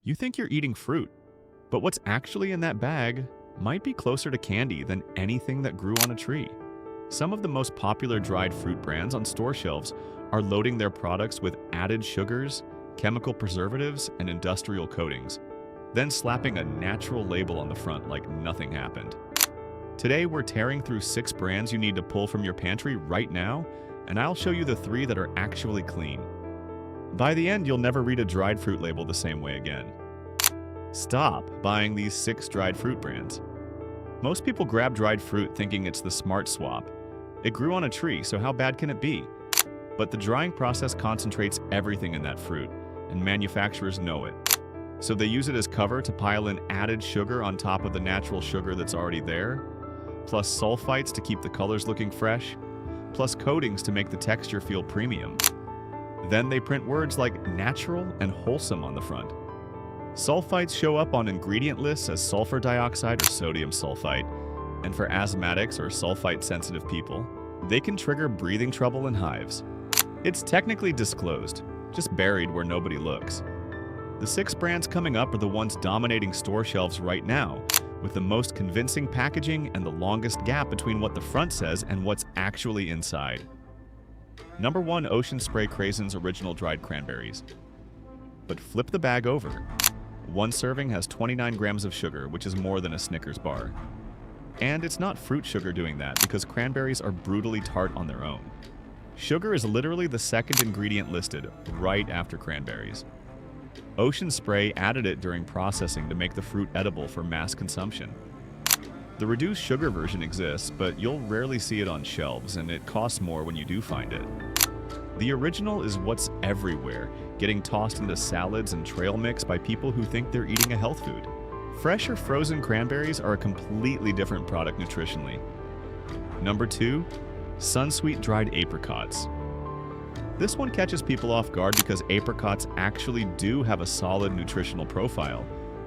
You think you're eating fruit, but what's actually in that bag might be closer to candy than anything that grew on a tree. Some of the most popular dried fruit brands on store shelves are loading their products with added sugars, chemical preservatives, and industrial coatings, then slapping a natural label on the front like nothing happened. Today, we're tearing through 6 brands you need to pull from your pantry right now, and I'll show you the 3 that are actually clean. By the end, you'll never read a dried fruit label the same way again. Stop buying these 6 dried fruit brands. Most people grab dried fruit thinking it's the smart swap. It grew on a tree, so how bad can it be? But the drying process concentrates everything in that fruit, and manufacturers know it. So they use it as cover to pile in added sugar on top of the natural sugar that's already there, plus sulfites to keep the colors looking fresh, plus coatings to make the texture feel premium. Then they print words like natural and wholesome on the front. Sulfites show up on ingredient lists as sulfur dioxide or sodium sulfite, and for asthmatics or sulfite-sensitive people, they can trigger breathing trouble and hives. It's technically disclosed, just buried where nobody looks. The 6 brands coming up are the ones dominating store shelves right now, with the most convincing packaging and the longest gap between what the front says and what's actually inside. Number 1, Ocean Spray Craisins Original Dried Cranberries. But flip the bag over. One serving has 29 grams of sugar, which is more than a Snickers bar. And it's not fruit sugar doing that, because cranberries are brutally tart on their own. Sugar is literally the second ingredient listed, right after cranberries. Ocean Spray added it during processing to make the fruit edible for mass consumption. The reduced sugar version exists, but you'll rarely see it on shelves, and it costs more when you do find it. The original is what's everywhere, getting tossed into salads and trail mix by people who think they're eating a health food. Fresh or frozen cranberries are a completely different product nutritionally. Number 2, Sunsweet Dried Apricots. This one catches people off guard because apricots actually do have a solid nutritional profile.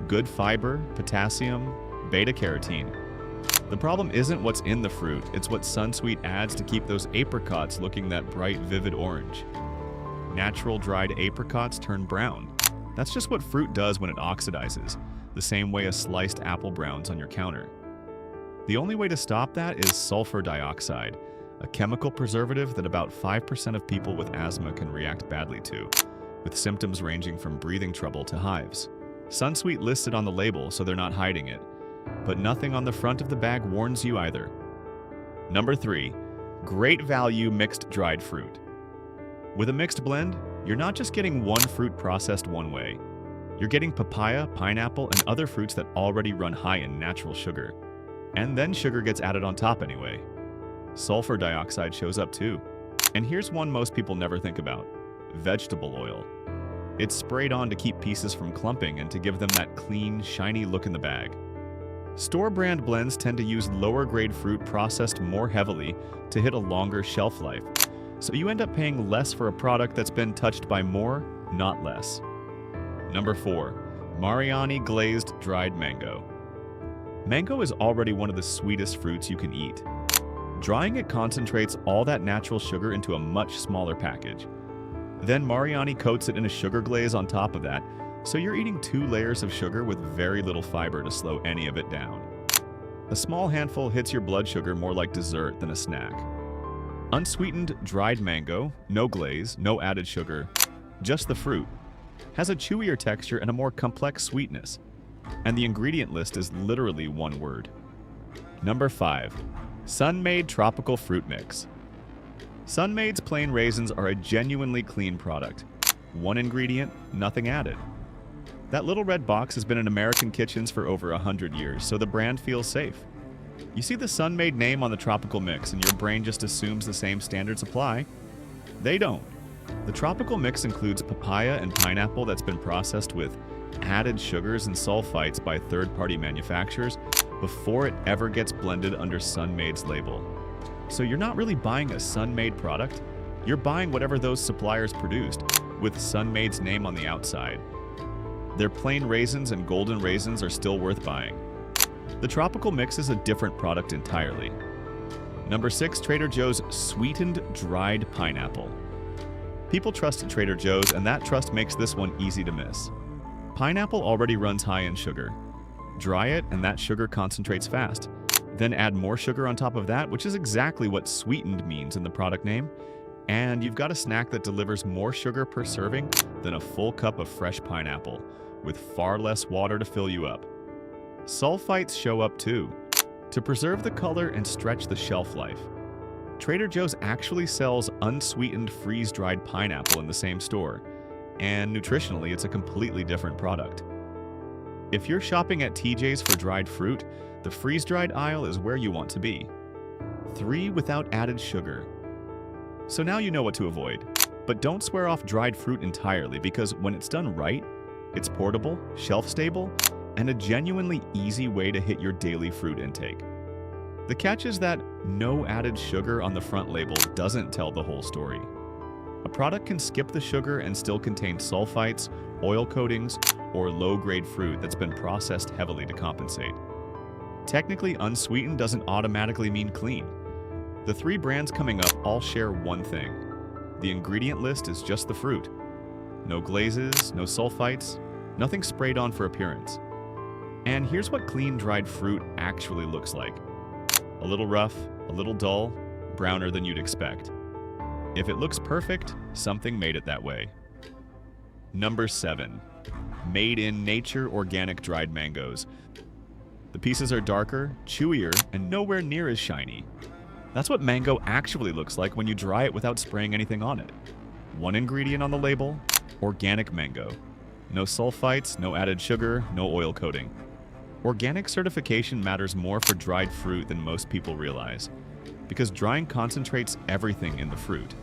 Good fiber, potassium, beta-carotene. The problem isn't what's in the fruit, it's what Sunsweet adds to keep those apricots looking that bright, vivid orange. Natural dried apricots turn brown. That's just what fruit does when it oxidizes, the same way as sliced apple browns on your counter. The only way to stop that is sulfur dioxide, a chemical preservative that about 5% of people with asthma can react badly to, with symptoms ranging from breathing trouble to hives. Sunsweet lists it on the label, so they're not hiding it, but nothing on the front of the bag warns you either. Number 3, Great Value Mixed Dried Fruit. With a mixed blend, you're not just getting one fruit processed one way. You're getting papaya, pineapple, and other fruits that already run high in natural sugar. And then sugar gets added on top anyway. Sulfur dioxide shows up too. And here's one most people never think about: vegetable oil. It's sprayed on to keep pieces from clumping and to give them that clean, shiny look in the bag. Store brand blends tend to use lower grade fruit processed more heavily to hit a longer shelf life, so you end up paying less for a product that's been touched by more, not less. Number 4, Mariani Glazed Dried Mango. Mango is already one of the sweetest fruits you can eat. Drying it concentrates all that natural sugar into a much smaller package. Then Mariani coats it in a sugar glaze on top of that, so you're eating 2 layers of sugar with very little fiber to slow any of it down. A small handful hits your blood sugar more like dessert than a snack. Unsweetened dried mango, no glaze, no added sugar, just the fruit, has a chewier texture and a more complex sweetness. And the ingredient list is literally one word. Number 5, Sun-Maid Tropical Fruit Mix. Sun-Maid's plain raisins are a genuinely clean product. One ingredient, nothing added. That little red box has been in American kitchens for over 100 years, so the brand feels safe. You see the Sun-Maid name on the tropical mix and your brain just assumes the same standards apply. They don't. The tropical mix includes papaya and pineapple that's been processed with added sugars and sulfites by third-party manufacturers before it ever gets blended under Sun-Maid's label. So you're not really buying a Sun-Maid product, you're buying whatever those suppliers produced, with Sun-Maid's name on the outside. Their plain raisins and golden raisins are still worth buying. The tropical mix is a different product entirely. Number 6, Trader Joe's Sweetened Dried Pineapple. People trust Trader Joe's, and that trust makes this one easy to miss. Pineapple already runs high in sugar. Dry it and that sugar concentrates fast. Then add more sugar on top of that, which is exactly what sweetened means in the product name. And you've got a snack that delivers more sugar per serving than a full cup of fresh pineapple, with far less water to fill you up. Sulfites show up too, to preserve the color and stretch the shelf life. Trader Joe's actually sells unsweetened freeze-dried pineapple in the same store, and nutritionally it's a completely different product. If you're shopping at TJ's for dried fruit, the freeze-dried aisle is where you want to be. 3 without added sugar. So now you know what to avoid. But don't swear off dried fruit entirely, because when it's done right, it's portable, shelf-stable, and a genuinely easy way to hit your daily fruit intake. The catch is that no added sugar on the front label doesn't tell the whole story. A product can skip the sugar and still contain sulfites, oil coatings, or low-grade fruit that's been processed heavily to compensate. Technically, unsweetened doesn't automatically mean clean. The 3 brands coming up all share one thing. The ingredient list is just the fruit. No glazes, no sulfites, nothing sprayed on for appearance. And here's what clean dried fruit actually looks like. A little rough, a little dull, browner than you'd expect. If it looks perfect, something made it that way. Number 7. Made in Nature Organic Dried Mangoes. The pieces are darker, chewier, and nowhere near as shiny. That's what mango actually looks like when you dry it without spraying anything on it. One ingredient on the label, organic mango. No sulfites, no added sugar, no oil coating. Organic certification matters more for dried fruit than most people realize, because drying concentrates everything in the fruit,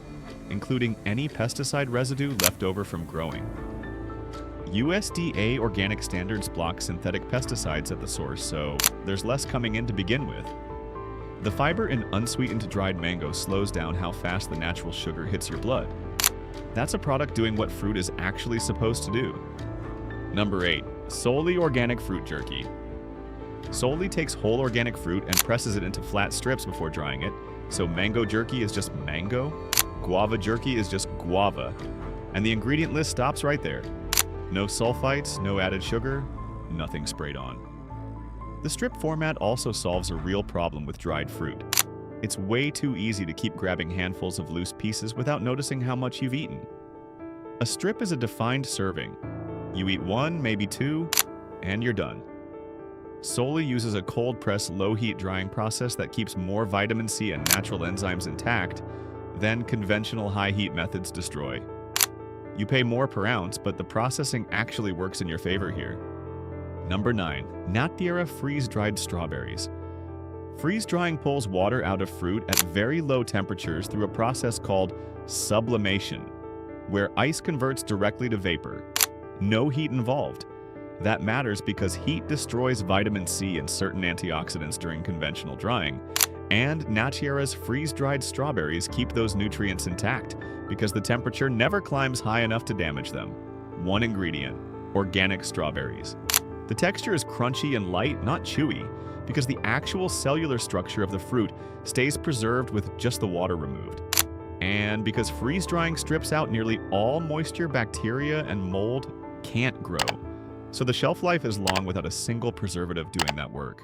including any pesticide residue left over from growing. USDA organic standards block synthetic pesticides at the source, so there's less coming in to begin with. The fiber in unsweetened dried mango slows down how fast the natural sugar hits your blood. That's a product doing what fruit is actually supposed to do. Number 8. Solely organic fruit jerky. Solely takes whole organic fruit and presses it into flat strips before drying it, so mango jerky is just mango, guava jerky is just guava, and the ingredient list stops right there. No sulfites, no added sugar, nothing sprayed on. The strip format also solves a real problem with dried fruit. It's way too easy to keep grabbing handfuls of loose pieces without noticing how much you've eaten. A strip is a defined serving. You eat 1, maybe 2, and you're done. Solely uses a cold press low heat drying process that keeps more vitamin C and natural enzymes intact than conventional high heat methods destroy. You pay more per ounce, but the processing actually works in your favor here. Number 9. Natierra freeze-dried strawberries. Freeze-drying pulls water out of fruit at very low temperatures through a process called sublimation, where ice converts directly to vapor. No heat involved. That matters because heat destroys vitamin C and certain antioxidants during conventional drying, and Natierra's freeze-dried strawberries keep those nutrients intact because the temperature never climbs high enough to damage them. One ingredient, organic strawberries. The texture is crunchy and light, not chewy, because the actual cellular structure of the fruit stays preserved with just the water removed. And because freeze-drying strips out nearly all moisture, bacteria, and mold can't grow, so the shelf life is long without a single preservative doing that work.